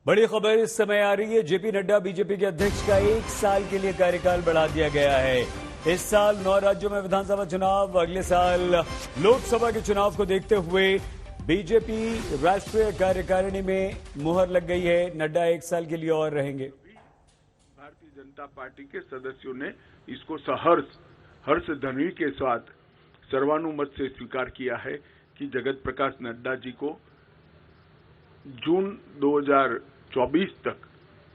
बड़ी खबर इस समय आ रही है। जेपी नड्डा बीजेपी के अध्यक्ष का 1 साल के लिए कार्यकाल बढ़ा दिया गया है। इस साल 9 राज्यों में विधानसभा चुनाव, अगले साल लोकसभा के चुनाव को देखते हुए बीजेपी राष्ट्रीय कार्यकारिणी में मुहर लग गई है। नड्डा 1 साल के लिए और रहेंगे। भारतीय जनता पार्टी के सदस्यों ने इसको हर्ष ध्वनि के साथ सर्वानुमत से स्वीकार किया है कि जगत प्रकाश नड्डा जी को जून 2024 तक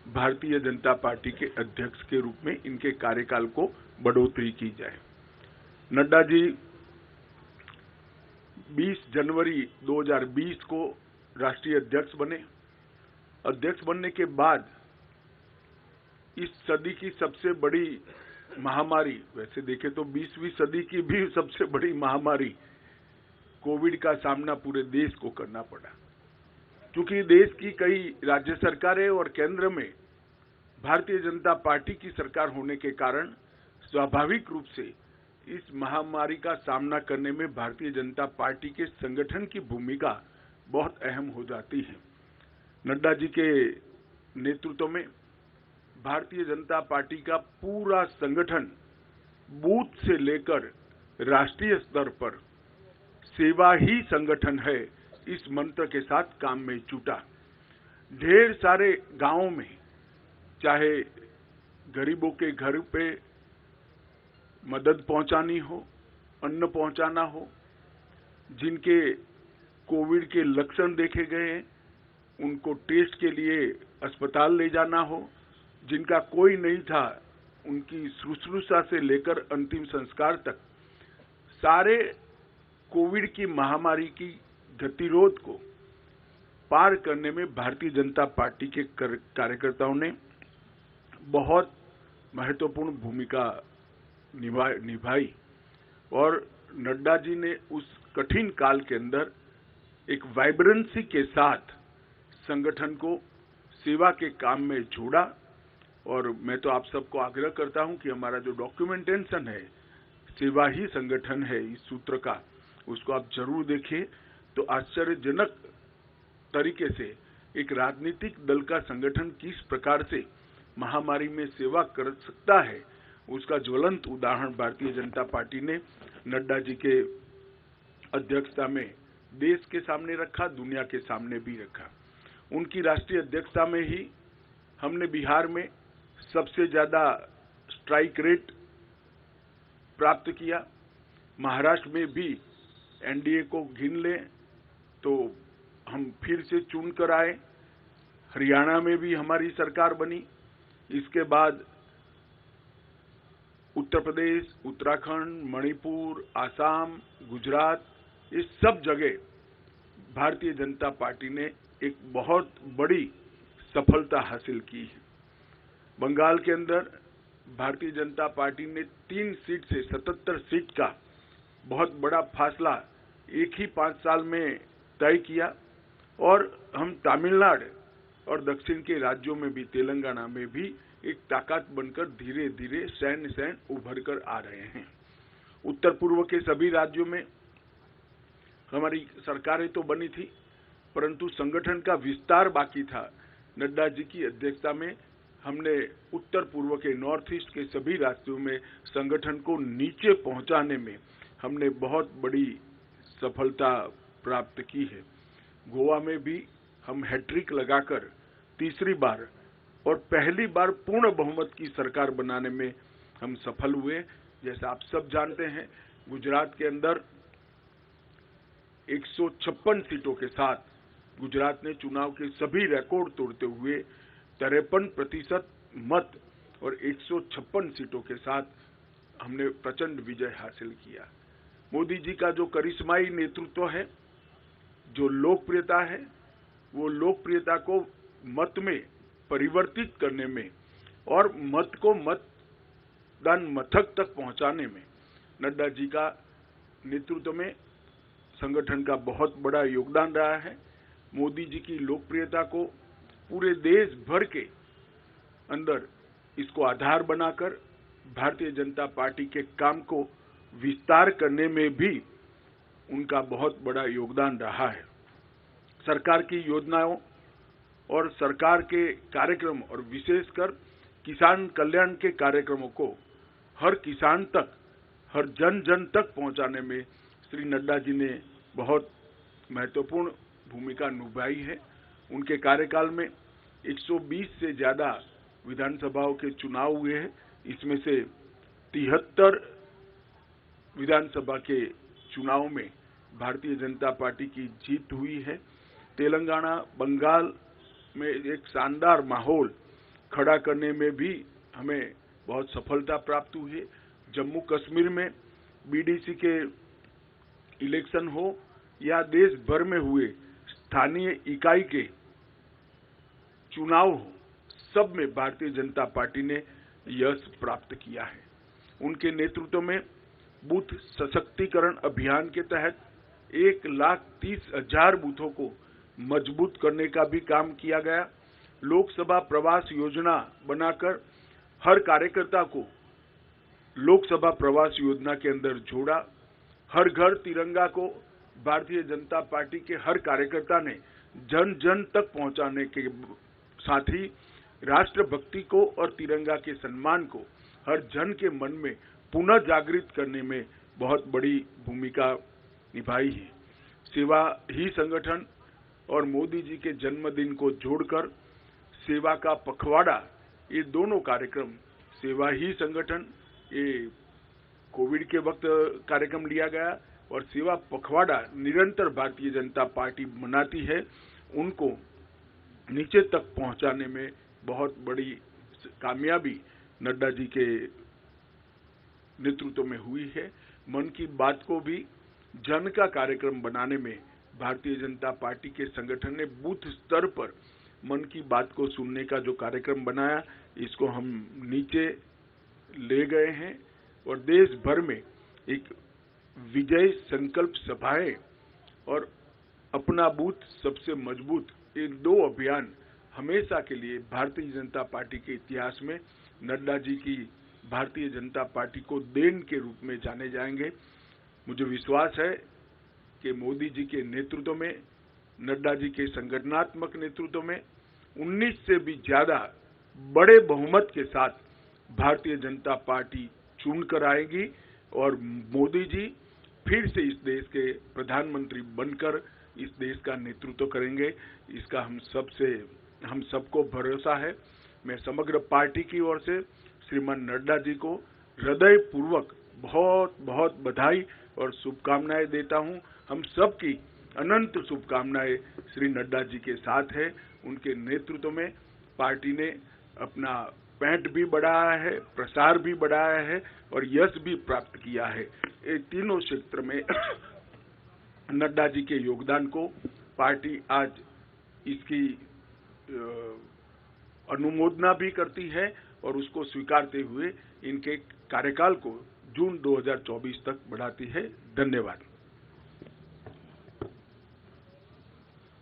भारतीय जनता पार्टी के अध्यक्ष के रूप में इनके कार्यकाल को बढ़ोतरी की जाए। नड्डा जी 20 जनवरी 2020 को राष्ट्रीय अध्यक्ष बने। अध्यक्ष बनने के बाद इस सदी की सबसे बड़ी महामारी, वैसे देखें तो 20वीं सदी की भी सबसे बड़ी महामारी कोविड का सामना पूरे देश को करना पड़ा। क्योंकि देश की कई राज्य सरकारें और केंद्र में भारतीय जनता पार्टी की सरकार होने के कारण स्वाभाविक रूप से इस महामारी का सामना करने में भारतीय जनता पार्टी के संगठन की भूमिका बहुत अहम हो जाती है। नड्डा जी के नेतृत्व में भारतीय जनता पार्टी का पूरा संगठन बूथ से लेकर राष्ट्रीय स्तर पर सेवा ही संगठन है, इस मंत्र के साथ काम में जुटा। ढेर सारे गांवों में चाहे गरीबों के घर पे मदद पहुंचानी हो, अन्न पहुंचाना हो, जिनके कोविड के लक्षण देखे गए हैं उनको टेस्ट के लिए अस्पताल ले जाना हो, जिनका कोई नहीं था उनकी शुश्रूषा से लेकर अंतिम संस्कार तक सारे कोविड की महामारी की गतिरोध को पार करने में भारतीय जनता पार्टी के कार्यकर्ताओं ने बहुत महत्वपूर्ण भूमिका निभाई और नड्डा जी ने उस कठिन काल के अंदर एक वाइब्रेंसी के साथ संगठन को सेवा के काम में जोड़ा। और मैं तो आप सबको आग्रह करता हूं कि हमारा जो डॉक्यूमेंटेशन है, सेवा ही संगठन है, इस सूत्र का, उसको आप जरूर देखिए। तो आश्चर्यजनक तरीके से एक राजनीतिक दल का संगठन किस प्रकार से महामारी में सेवा कर सकता है, उसका ज्वलंत उदाहरण भारतीय जनता पार्टी ने नड्डा जी के अध्यक्षता में देश के सामने रखा, दुनिया के सामने भी रखा। उनकी राष्ट्रीय अध्यक्षता में ही हमने बिहार में सबसे ज्यादा स्ट्राइक रेट प्राप्त किया। महाराष्ट्र में भी एनडीए को गिन लें तो हम फिर से चुन कर आए। हरियाणा में भी हमारी सरकार बनी। इसके बाद उत्तर प्रदेश, उत्तराखंड, मणिपुर, आसाम, गुजरात, इस सब जगह भारतीय जनता पार्टी ने एक बहुत बड़ी सफलता हासिल की है। बंगाल के अंदर भारतीय जनता पार्टी ने 3 सीट से 77 सीट का बहुत बड़ा फासला एक ही 5 साल में तय किया। और हम तमिलनाडु और दक्षिण के राज्यों में भी, तेलंगाना में भी एक ताकत बनकर धीरे धीरे सैन उभर कर आ रहे हैं। उत्तर पूर्व के सभी राज्यों में हमारी सरकारें तो बनी थी, परंतु संगठन का विस्तार बाकी था। नड्डा जी की अध्यक्षता में हमने उत्तर पूर्व के नॉर्थ ईस्ट के सभी राज्यों में संगठन को नीचे पहुंचाने में हमने बहुत बड़ी सफलता प्राप्त की है। गोवा में भी हम हैट्रिक लगाकर तीसरी बार और पहली बार पूर्ण बहुमत की सरकार बनाने में हम सफल हुए। जैसा आप सब जानते हैं, गुजरात के अंदर 156 सीटों के साथ गुजरात ने चुनाव के सभी रिकॉर्ड तोड़ते हुए 53% मत और 156 सीटों के साथ हमने प्रचंड विजय हासिल किया। मोदी जी का जो करिश्माई नेतृत्व है, जो लोकप्रियता है, वो लोकप्रियता को मत में परिवर्तित करने में और मत को मतदान मथक तक पहुंचाने में नड्डा जी का नेतृत्व में संगठन का बहुत बड़ा योगदान रहा है। मोदी जी की लोकप्रियता को पूरे देश भर के अंदर इसको आधार बनाकर भारतीय जनता पार्टी के काम को विस्तार करने में भी उनका बहुत बड़ा योगदान रहा है। सरकार की योजनाओं और सरकार के कार्यक्रम और विशेषकर किसान कल्याण के कार्यक्रमों को हर किसान तक, हर जन जन तक पहुंचाने में श्री नड्डा जी ने बहुत महत्वपूर्ण भूमिका निभाई है। उनके कार्यकाल में 120 से ज्यादा विधानसभाओं के चुनाव हुए हैं। इसमें से 73 विधानसभा के चुनाव में भारतीय जनता पार्टी की जीत हुई है। तेलंगाना, बंगाल में एक शानदार माहौल खड़ा करने में भी हमें बहुत सफलता प्राप्त हुई है। जम्मू कश्मीर में बीडीसी के इलेक्शन हो या देश भर में हुए स्थानीय इकाई के चुनाव हो, सब में भारतीय जनता पार्टी ने यश प्राप्त किया है। उनके नेतृत्व में बूथ सशक्तिकरण अभियान के तहत 1,30,000 बूथों को मजबूत करने का भी काम किया गया। लोकसभा प्रवास योजना बनाकर हर कार्यकर्ता को लोकसभा प्रवास योजना के अंदर जोड़ा। हर घर तिरंगा को भारतीय जनता पार्टी के हर कार्यकर्ता ने जन जन तक पहुंचाने के साथ ही राष्ट्रभक्ति को और तिरंगा के सम्मान को हर जन के मन में पुनः जागृत करने में बहुत बड़ी भूमिका निभाई है। सेवा ही संगठन और मोदी जी के जन्मदिन को जोड़कर सेवा का पखवाड़ा, ये दोनों कार्यक्रम, सेवा ही संगठन ये कोविड के वक्त कार्यक्रम लिया गया और सेवा पखवाड़ा निरंतर भारतीय जनता पार्टी मनाती है, उनको नीचे तक पहुंचाने में बहुत बड़ी कामयाबी नड्डा जी के नेतृत्व में हुई है। मन की बात को भी जन का कार्यक्रम बनाने में भारतीय जनता पार्टी के संगठन ने बूथ स्तर पर मन की बात को सुनने का जो कार्यक्रम बनाया, इसको हम नीचे ले गए हैं और देश भर में एक विजय संकल्प सभाएं और अपना बूथ सबसे मजबूत, ये 2 अभियान हमेशा के लिए भारतीय जनता पार्टी के इतिहास में नड्डा जी की भारतीय जनता पार्टी को देन के रूप में जाने जाएंगे। मुझे विश्वास है कि मोदी जी के नेतृत्व में, नड्डा जी के संगठनात्मक नेतृत्व में 19 से भी ज्यादा बड़े बहुमत के साथ भारतीय जनता पार्टी चुनकर आएगी और मोदी जी फिर से इस देश के प्रधानमंत्री बनकर इस देश का नेतृत्व करेंगे। इसका हम सबको भरोसा है। मैं समग्र पार्टी की ओर से श्रीमान नड्डा जी को हृदय पूर्वक बहुत बहुत बधाई और शुभकामनाएं देता हूं। हम सबकी अनंत शुभकामनाएं श्री नड्डा जी के साथ है। उनके नेतृत्व में पार्टी ने अपना पैठ भी बढ़ाया है, प्रसार भी बढ़ाया है और यश भी प्राप्त किया है। ये तीनों क्षेत्र में नड्डा जी के योगदान को पार्टी आज इसकी अनुमोदना भी करती है और उसको स्वीकारते हुए इनके कार्यकाल को जून 2024 तक बढ़ाती है। धन्यवाद।